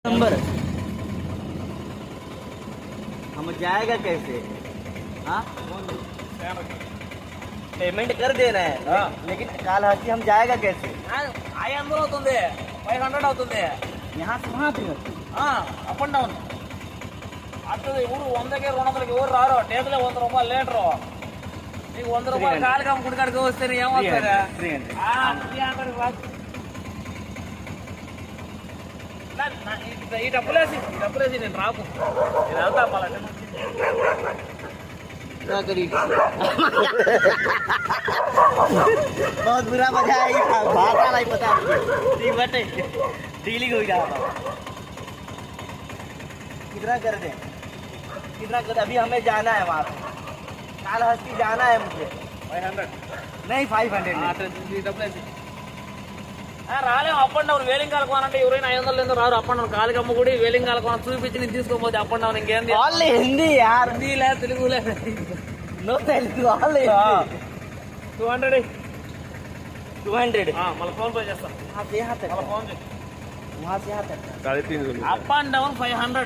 Number हम जाएगा कैसे? हाँ पेमेंट कर देना है लेकिन कालहस्ती हम जाएगा कैसे? 500 అవుతుంది 500 అవుతుంది यहाँ से वहाँ तक అప్ అండ్ డౌన్ అట్లా ఇప్పుడు 100కి 200కి ఎవరు రారు టేబుల్ 100 రూపాయలు లీటరు నీకు 100 రూపాయలు కాలుకి అమ్ముకుడి కాడికి వస్తే ఏమవుతుంది 300 ఈ డబ్బులేసి నేను రాకు నేను వెళ్తా మళ్ళీ क्या करी बहुत बुरा मजा आई भाषा नहीं पता बटे डीलिंग हो जाता कितना कर दे अभी हमें जाना है वहाँ पे कालहस्ती जाना है मुझे 500 नहीं 500 డబ్బులేసి రాలేము అప్ అండ్ డౌన్ వేలింగాల కోనంటే ఎవరైనా 500 ఎందుకు రారు అప్ అండ్ డౌన్ కాలికి అమ్ముకుడి వేలింగాల కోన చూపించి నేను తీసుకోకపోతే అప్ అండ్ డౌన్ ఇంకేంది ఓన్లీ హిందీ यार హిందీ లే తెలుగు లే नो तेलुगु ओनली 200 200 మళ్ళీ ఫోన్ పే చేస్తాను वहाँ से यहाँ तक మళ్ళీ ఫోన్ చేయి वहाँ से यहाँ तक అప్ అండ్ డౌన్ 500